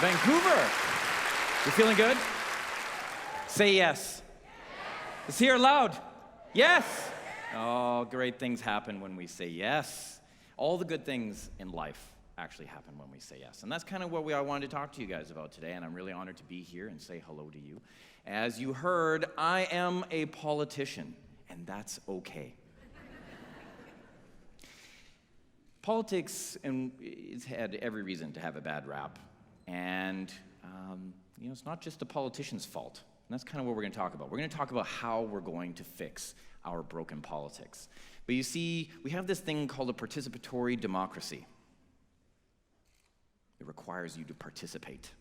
Vancouver. You feeling good? Say yes. Let's hear it loud. Yes. Oh, great things happen when we say yes. All the good things in life actually happen when we say yes. And that's kind of what I wanted to talk to you guys about today, and I'm really honored to be here and say hello to you. As you heard, I am a politician, and that's okay. Politics, and it's had every reason to have a bad rap, and it's not just the politician's fault. And that's kind of what we're going to talk about. We're going to talk about how we're going to fix our broken politics. But you see, we have this thing called a participatory democracy. It requires you to participate.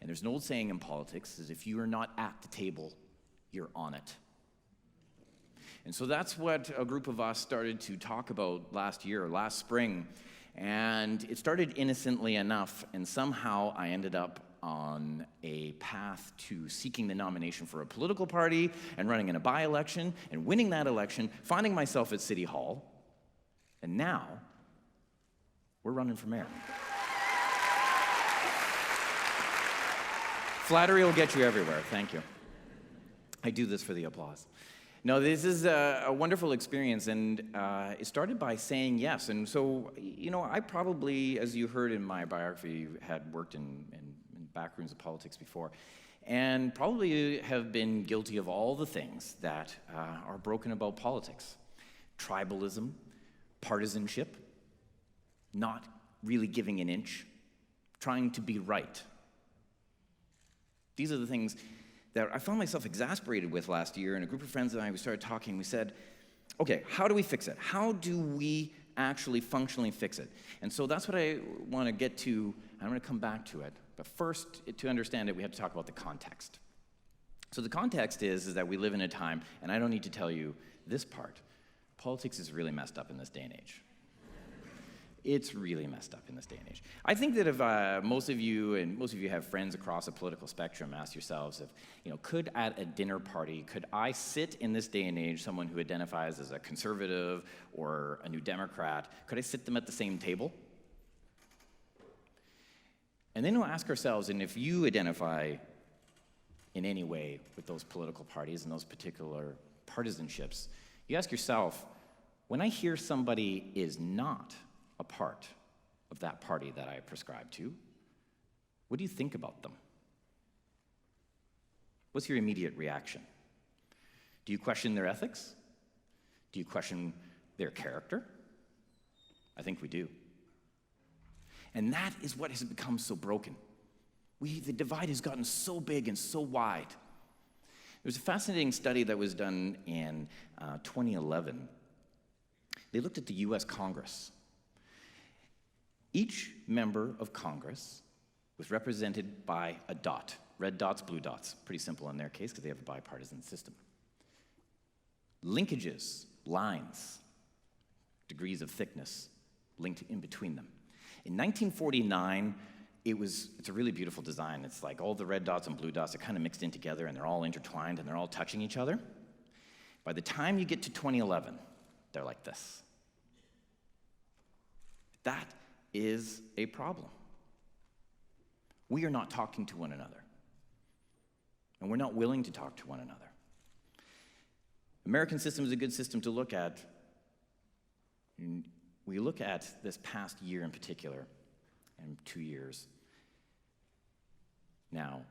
And there's an old saying in politics, is if you are not at the table, you're on it. And so that's what a group of us started to talk about last spring. And it started innocently enough, and somehow I ended up on a path to seeking the nomination for a political party and running in a by-election and winning that election, finding myself at City Hall, and now we're running for mayor. Flattery will get you everywhere. Thank you. I do this for the applause. No, this is a wonderful experience, and it started by saying yes. And so, I probably, as you heard in my biography, had worked in back rooms of politics before, and probably have been guilty of all the things that are broken about politics. Tribalism, partisanship, not really giving an inch, trying to be right. These are the things that I found myself exasperated with last year, and a group of friends and I, we started talking. We said, okay, how do we fix it? How do we actually functionally fix it? And so that's what I want to get to. I'm going to come back to it. But first, to understand it, we have to talk about the context. So the context is that we live in a time, and I don't need to tell you this part, politics is really messed up in this day and age. It's really messed up in this day and age. I think that if most of you have friends across a political spectrum, ask yourselves if, could at a dinner party, could I sit in this day and age, someone who identifies as a conservative or a New Democrat, could I sit them at the same table? And then we'll ask ourselves, and if you identify in any way with those political parties and those particular partisanships, you ask yourself, when I hear somebody is not a part of that party that I prescribe to, what do you think about them? What's your immediate reaction? Do you question their ethics? Do you question their character? I think we do. And that is what has become so broken. The divide has gotten so big and so wide. There was a fascinating study that was done in 2011. They looked at the US Congress. Each member of Congress was represented by a dot. Red dots, blue dots. Pretty simple in their case because they have a bipartisan system. Linkages, lines, degrees of thickness linked in between them. In 1949, it's a really beautiful design. It's like all the red dots and blue dots are kind of mixed in together, and they're all intertwined, and they're all touching each other. By the time you get to 2011, they're like this. That is a problem. We are not talking to one another, and we're not willing to talk to one another. American system is a good system to look at. We look at this past year in particular, and 2 years. Now,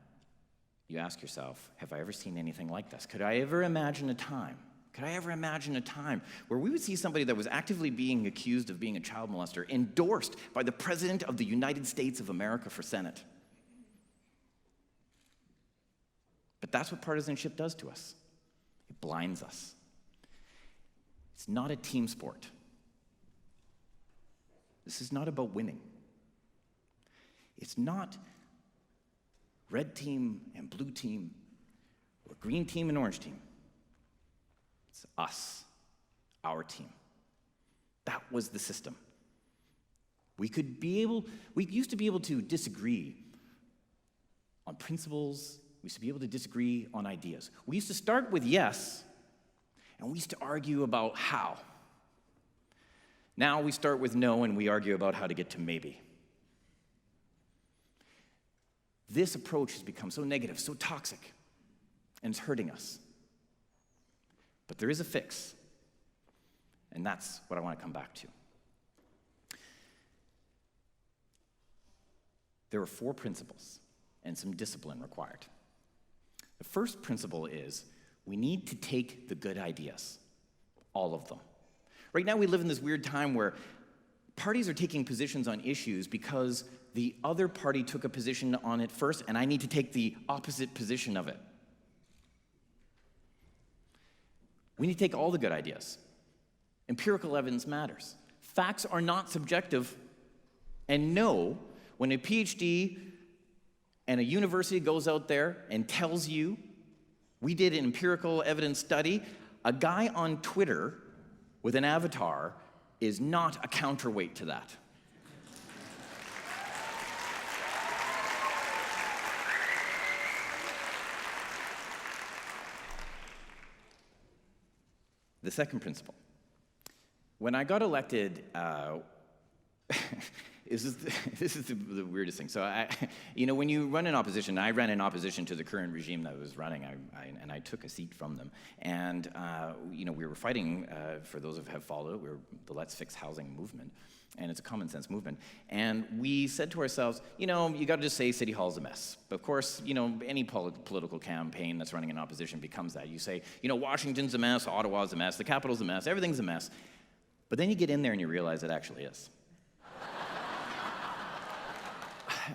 you ask yourself, have I ever seen anything like this? Could I ever imagine a time where we would see somebody that was actively being accused of being a child molester endorsed by the President of the United States of America for Senate? But that's what partisanship does to us. It blinds us. It's not a team sport. This is not about winning. It's not red team and blue team, or green team and orange team. It's us, our team. That was the system. We used to be able to disagree on principles. We used to be able to disagree on ideas. We used to start with yes, and we used to argue about how. Now we start with no, and we argue about how to get to maybe. This approach has become so negative, so toxic, and it's hurting us. But there is a fix, and that's what I want to come back to. There are 4 principles and some discipline required. The first principle is we need to take the good ideas, all of them. Right now we live in this weird time where parties are taking positions on issues because the other party took a position on it first, and I need to take the opposite position of it. We need to take all the good ideas. Empirical evidence matters. Facts are not subjective, and no, when a PhD and a university goes out there and tells you, we did an empirical evidence study, a guy on Twitter with an avatar is not a counterweight to that. The second principle. When I got elected, this is the weirdest thing. So, when you run in opposition, I ran in opposition to the current regime that was running, and I took a seat from them. And, we were fighting, for those who have followed, we were the Let's Fix Housing movement, and it's a common sense movement. And we said to ourselves, you got to just say City Hall's a mess. But of course, any political campaign that's running in opposition becomes that. You say, Washington's a mess, Ottawa's a mess, the capital's a mess, everything's a mess. But then you get in there and you realize it actually is.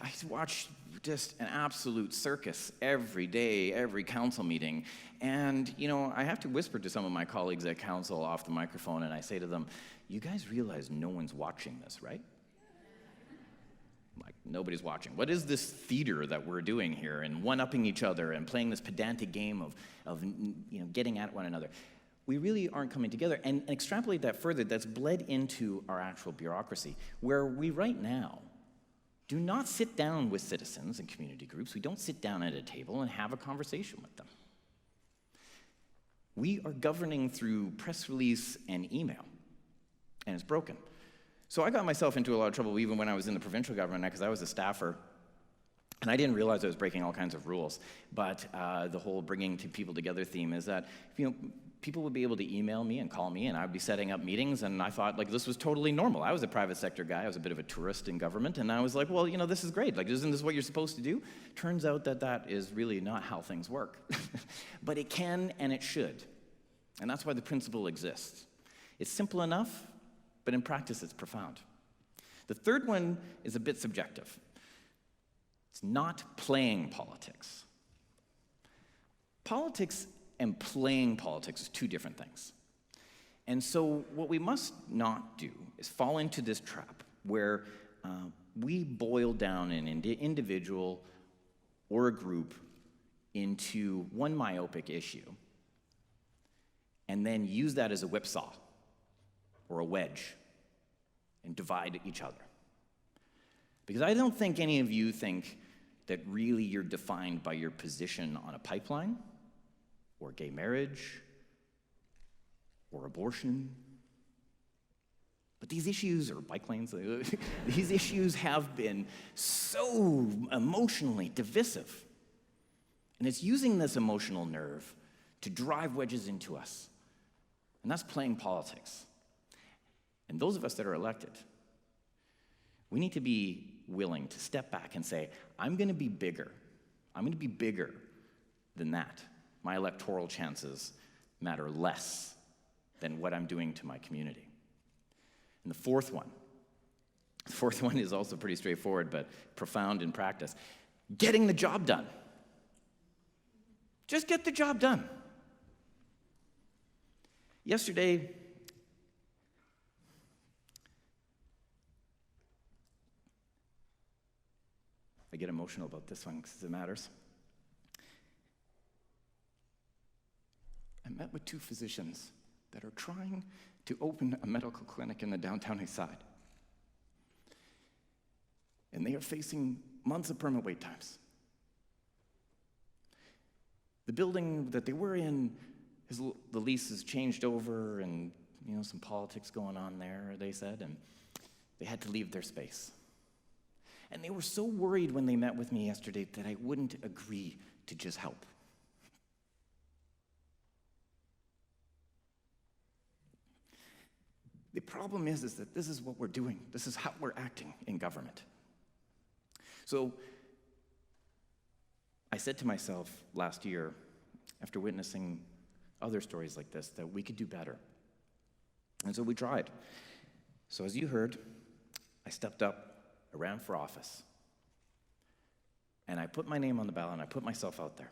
I watch just an absolute circus every day, every council meeting. And, I have to whisper to some of my colleagues at council off the microphone, and I say to them, you guys realize no one's watching this, right? Like, nobody's watching. What is this theater that we're doing here and one-upping each other and playing this pedantic game of getting at one another? We really aren't coming together. And extrapolate that further, that's bled into our actual bureaucracy, where we right now do not sit down with citizens and community groups. We don't sit down at a table and have a conversation with them. We are governing through press release and email, and it's broken. So I got myself into a lot of trouble even when I was in the provincial government, because I was a staffer, and I didn't realize I was breaking all kinds of rules. But the whole bringing people together theme is that, people would be able to email me and call me, and I would be setting up meetings, and I thought, this was totally normal. I was a private sector guy. I was a bit of a tourist in government, and I was like, well, this is great. Isn't this what you're supposed to do? Turns out that is really not how things work. But it can and it should. And that's why the principle exists. It's simple enough, but in practice it's profound. The third one is a bit subjective. It's not playing politics. Politics and playing politics is 2 different things. And so what we must not do is fall into this trap where we boil down an individual or a group into one myopic issue and then use that as a whipsaw or a wedge and divide each other. Because I don't think any of you think that really you're defined by your position on a pipeline, or gay marriage, or abortion. But these issues, or bike lanes, these issues have been so emotionally divisive. And it's using this emotional nerve to drive wedges into us. And that's playing politics. And those of us that are elected, we need to be willing to step back and say, I'm going to be bigger. I'm going to be bigger than that. My electoral chances matter less than what I'm doing to my community. And the fourth one is also pretty straightforward, but profound in practice. Getting the job done. Just get the job done. Yesterday, I get emotional about this one because it matters. I met with 2 physicians that are trying to open a medical clinic in the downtown east side. And they are facing months of permit wait times. The building that they were in, the lease has changed over, and some politics going on there, they said, and they had to leave their space. And they were so worried when they met with me yesterday that I wouldn't agree to just help. The problem is that this is what we're doing. This is how we're acting in government. So I said to myself last year, after witnessing other stories like this, that we could do better. And so we tried. So as you heard, I stepped up, I ran for office, and I put my name on the ballot and I put myself out there.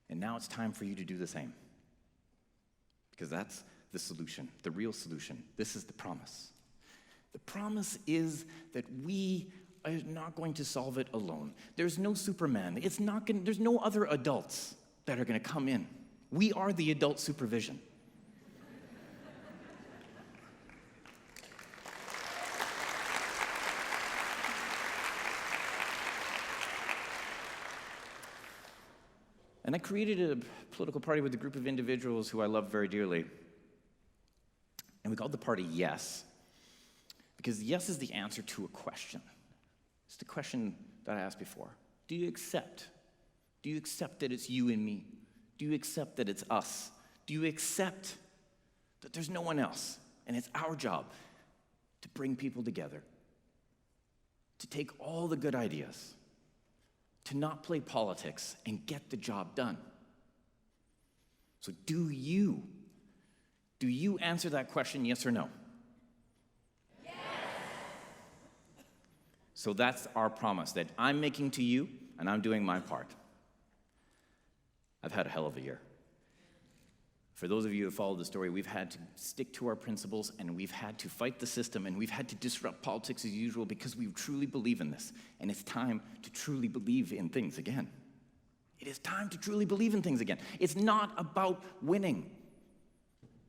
And now it's time for you to do the same. Because that's the solution, the real solution. This is the promise. The promise is that we are not going to solve it alone. There's no Superman. There's no other adults that are going to come in. We are the adult supervision. And I created a political party with a group of individuals who I love very dearly. And we called the party Yes, because yes is the answer to a question. It's the question that I asked before. Do you accept? Do you accept that it's you and me? Do you accept that it's us? Do you accept that there's no one else? And it's our job to bring people together, to take all the good ideas, to not play politics and get the job done. So do you answer that question, yes or no? Yes. So that's our promise that I'm making to you, and I'm doing my part. I've had a hell of a year. For those of you who followed the story, we've had to stick to our principles, and we've had to fight the system, and we've had to disrupt politics as usual because we truly believe in this. And it's time to truly believe in things again. It is time to truly believe in things again. It's not about winning.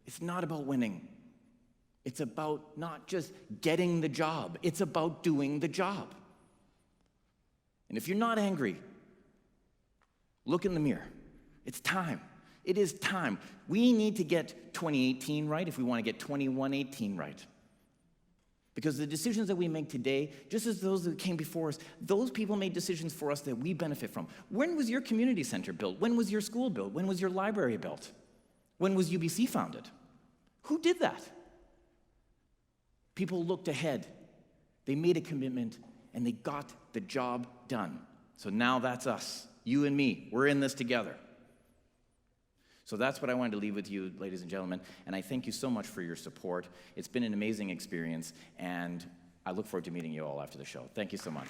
It's not about winning. It's about not just getting the job. It's about doing the job. And if you're not angry, look in the mirror. It's time. It is time. We need to get 2018 right if we want to get 2118 right. Because the decisions that we make today, just as those that came before us, those people made decisions for us that we benefit from. When was your community center built? When was your school built? When was your library built? When was UBC founded? Who did that? People looked ahead. They made a commitment, and they got the job done. So now that's us, you and me. We're in this together. So that's what I wanted to leave with you, ladies and gentlemen, and I thank you so much for your support. It's been an amazing experience, and I look forward to meeting you all after the show. Thank you so much.